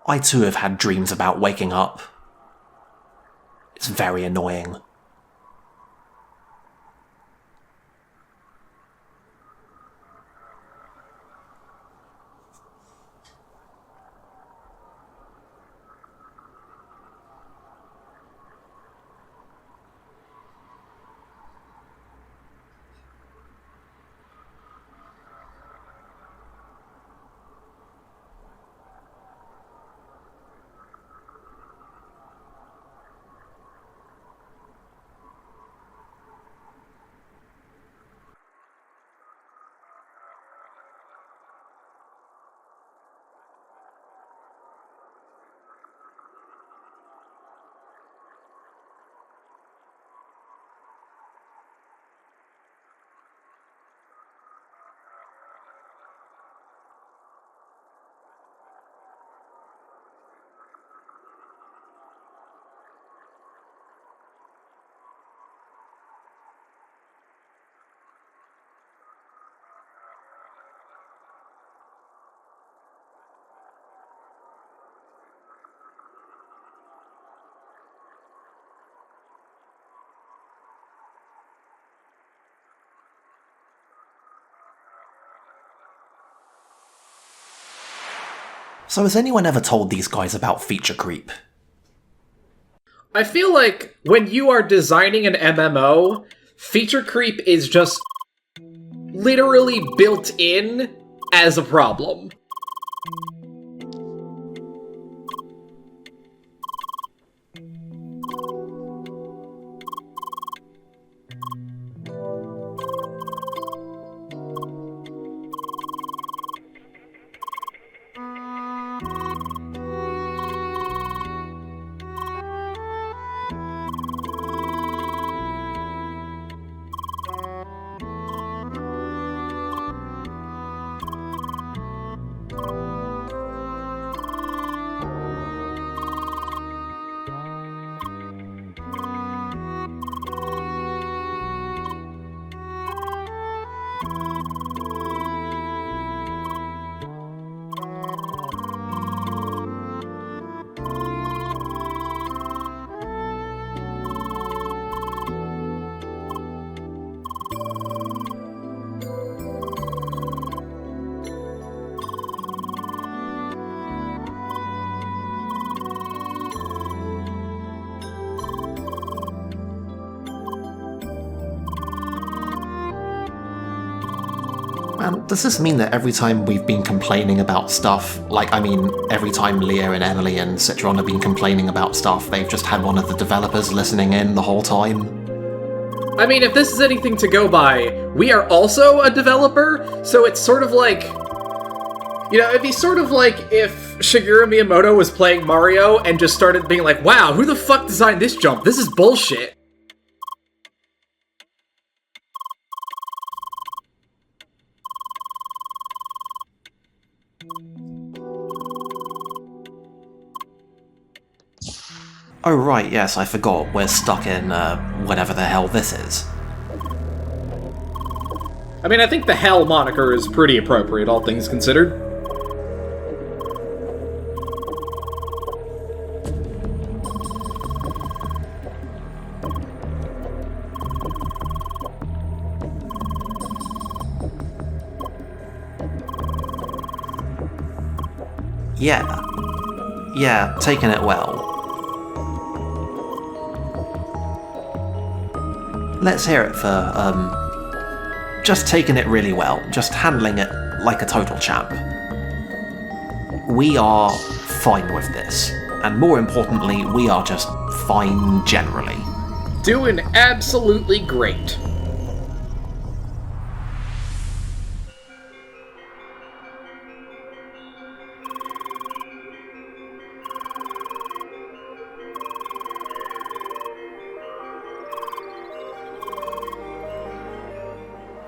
I too have had dreams about waking up. It's very annoying. So has anyone ever told these guys about feature creep? I feel like when you are designing an MMO, feature creep is just literally built in as a problem. Does this mean that every time we've been complaining about stuff, every time Leah and Emily and Citron have been complaining about stuff, they've just had one of the developers listening in the whole time? I mean, if this is anything to go by, we are also a developer, so it's sort of like... You know, it'd be sort of like if Shigeru Miyamoto was playing Mario and just started being like, wow, who the fuck designed this jump? This is bullshit. Oh right, yes, I forgot. We're stuck in, whatever the hell this is. I mean, I think the Hell moniker is pretty appropriate, all things considered. Yeah, taking it well. Let's hear it for, just taking it really well, just handling it like a total champ. We are fine with this, and more importantly, we are just fine generally. Doing absolutely great.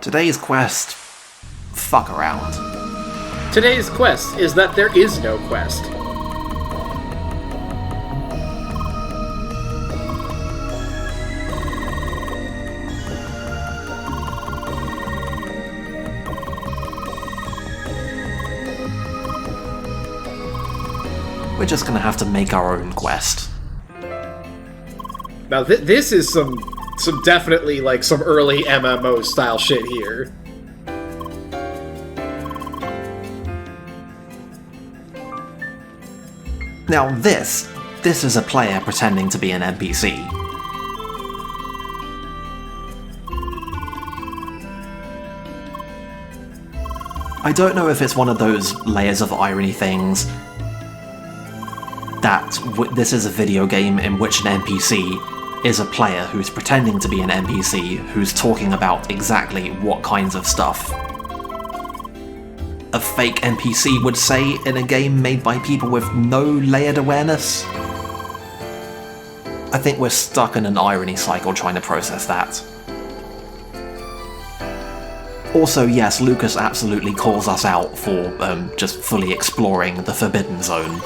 Today's quest... fuck around. Today's quest is that there is no quest. we're just gonna have to make our own quest. Now this is some definitely, like, some early MMO style shit here. Now this is a player pretending to be an NPC. I don't know if it's one of those layers of irony things that this is a video game in which an NPC is a player who's pretending to be an NPC who's talking about exactly what kinds of stuff a fake NPC would say in a game made by people with no layered awareness. I think we're stuck in an irony cycle trying to process that. Also, yes, Lucas absolutely calls us out for just fully exploring the Forbidden Zone.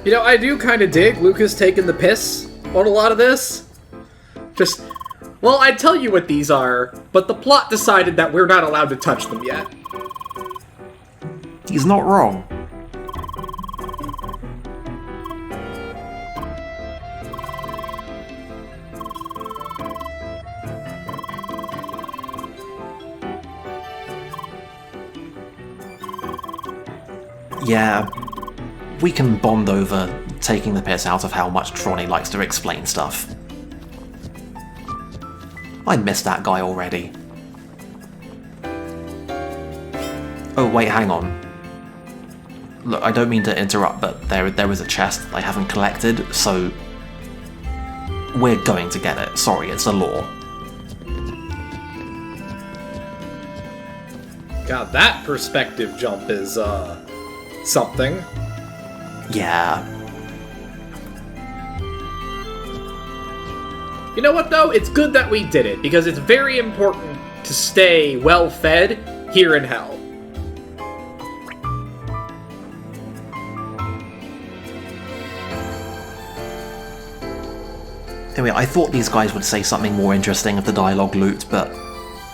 You know, I do kind of dig Lucas taking the piss on a lot of this. Just, well, I'd tell you what these are, but the plot decided that we're not allowed to touch them yet. He's not wrong. Yeah, we can bond over taking the piss out of how much Tronny likes to explain stuff. I miss that guy already. Oh wait, hang on. Look, I don't mean to interrupt, but there is a chest that I haven't collected, so we're going to get it. Sorry, it's a law. God, that perspective jump is, something. Yeah. You know what, though? It's good that we did it, because it's very important to stay well-fed here in Hell. Anyway, I thought these guys would say something more interesting if the dialogue looped, but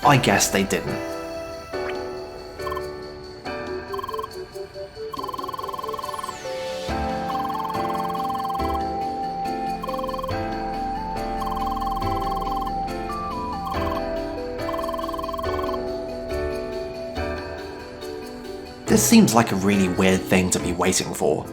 I guess they didn't. This seems like a really weird thing to be waiting for.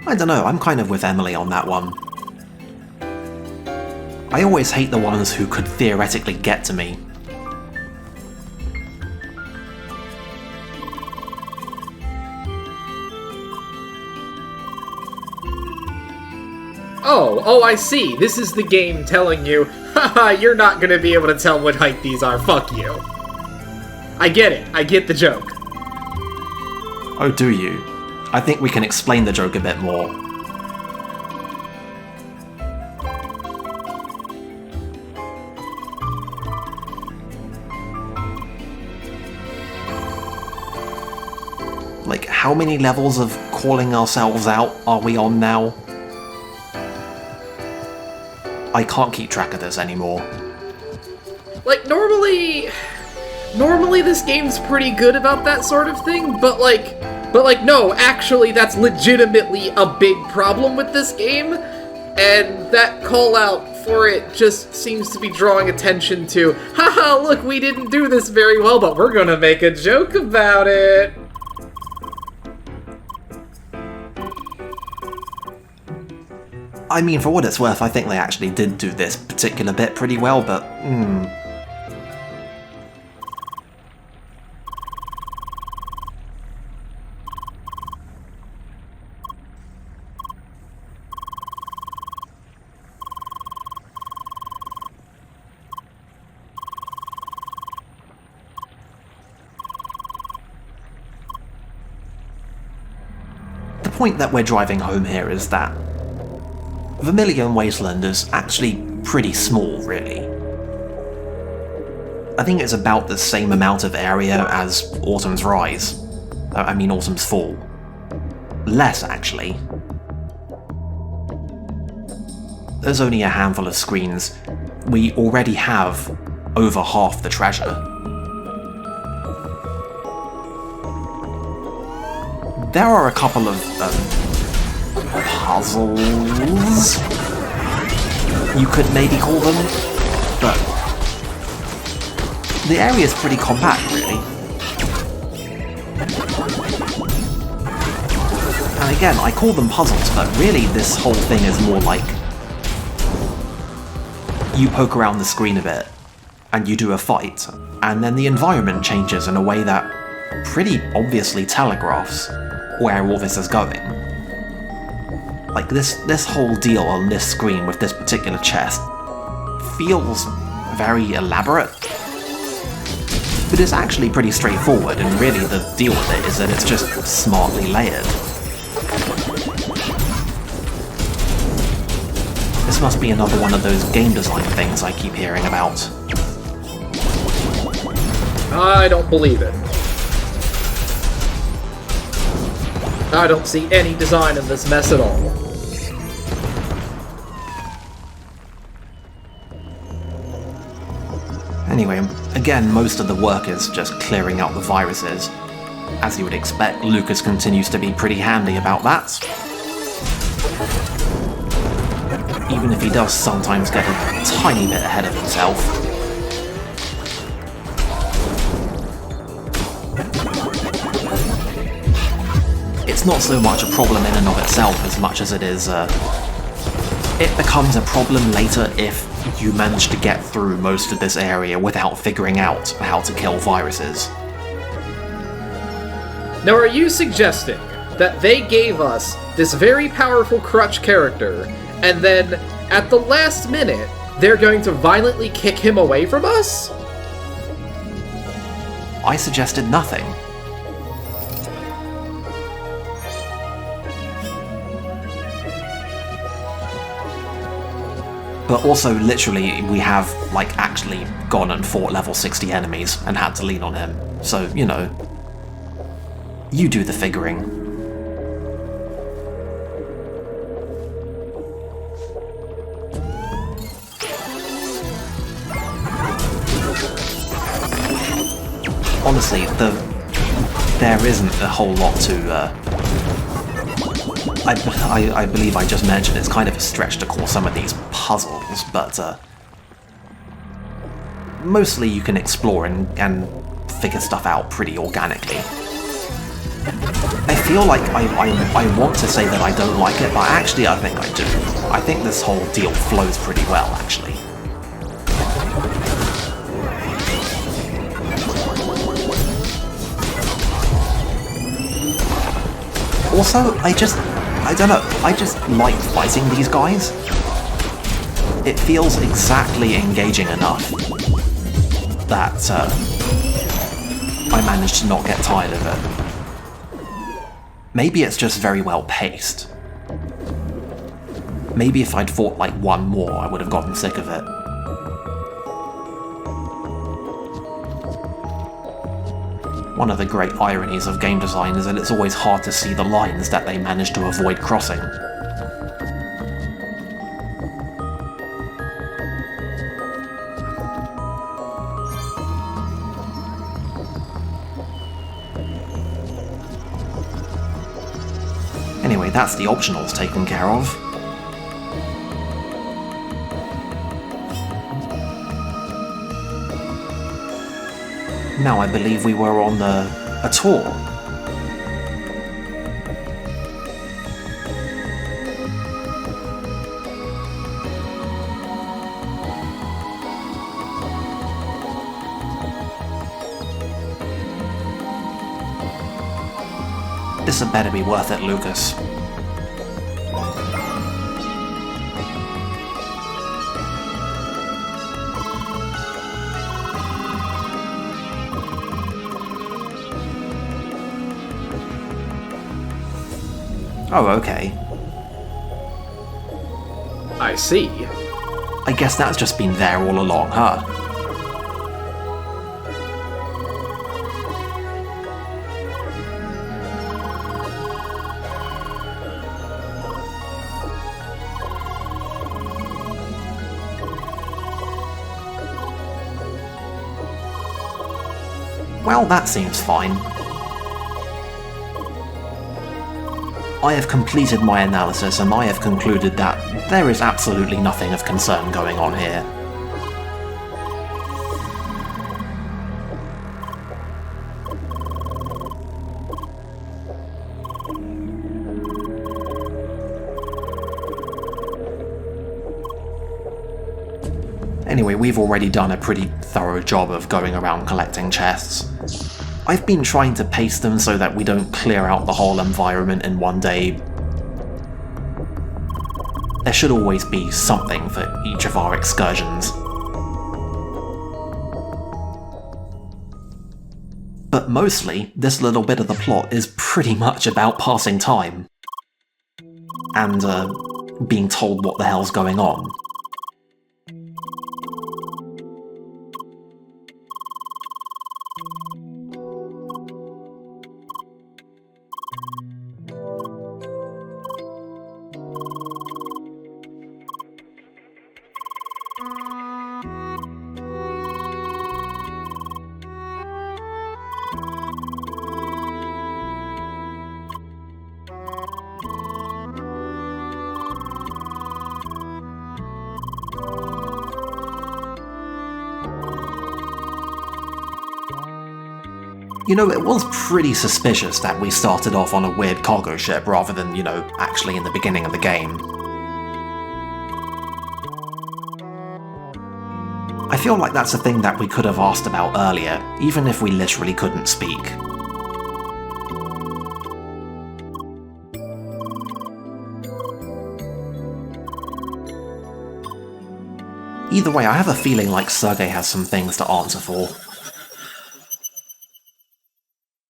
I don't know, I'm kind of with Emily on that one. I always hate the ones who could theoretically get to me. Oh, I see. This is the game telling you, haha, you're not gonna be able to tell what height these are, fuck you. I get it. I get the joke. Oh, do you? I think we can explain the joke a bit more. Like, how many levels of calling ourselves out are we on now? I can't keep track of this anymore. Like, normally this game's pretty good about that sort of thing, but no, actually that's legitimately a big problem with this game, and that call out for it just seems to be drawing attention to, haha, look, we didn't do this very well, but we're gonna make a joke about it. I mean, for what it's worth, I think they actually did do this particular bit pretty well, but point that we're driving home here is that Vermilion Wasteland is actually pretty small, really. I think it's about the same amount of area as Autumn's Rise. Autumn's Fall. Less, actually. There's only a handful of screens. We already have over half the treasure. There are a couple of puzzles, you could maybe call them, but the area is pretty compact, really. And again, I call them puzzles, but really this whole thing is more like you poke around the screen a bit, and you do a fight, and then the environment changes in a way that pretty obviously telegraphs where all this is going. Like, this whole deal on this screen with this particular chest feels very elaborate, but it's actually pretty straightforward, and really the deal with it is that it's just smartly layered. This must be another one of those game design things I keep hearing about. I don't believe it. I don't see any design in this mess at all. Anyway, again, most of the work is just clearing out the viruses. As you would expect, Lucas continues to be pretty handy about that. Even if he does sometimes get a tiny bit ahead of himself. It's not so much a problem in and of itself as much as it is, it becomes a problem later if you manage to get through most of this area without figuring out how to kill viruses. Now, are you suggesting that they gave us this very powerful crutch character, and then, at the last minute, they're going to violently kick him away from us? I suggested nothing. But also, literally, we have, like, actually gone and fought level 60 enemies and had to lean on him. So, you know, you do the figuring. Honestly, there isn't a whole lot to, I believe I just mentioned it's kind of a stretch to call some of these puzzles, but mostly you can explore and figure stuff out pretty organically. I feel like I want to say that I don't like it, but actually I think I do. I think this whole deal flows pretty well, actually. Also, I don't know, I just like fighting these guys. It feels exactly engaging enough that I managed to not get tired of it. Maybe it's just very well paced. Maybe if I'd fought like one more, I would have gotten sick of it. One of the great ironies of game design is that it's always hard to see the lines that they manage to avoid crossing. Anyway, that's the optionals taken care of. Now I believe we were on a tour. This had better be worth it, Lucas. Oh, okay. I see. I guess that's just been there all along, huh? Well, that seems fine. I have completed my analysis and I have concluded that there is absolutely nothing of concern going on here. Anyway, we've already done a pretty thorough job of going around collecting chests. I've been trying to pace them so that we don't clear out the whole environment in one day. There should always be something for each of our excursions. But mostly, this little bit of the plot is pretty much about passing time. And, being told what the hell's going on. You know, it was pretty suspicious that we started off on a weird cargo ship rather than, actually in the beginning of the game. I feel like that's a thing that we could have asked about earlier, even if we literally couldn't speak. Either way, I have a feeling like Sergei has some things to answer for.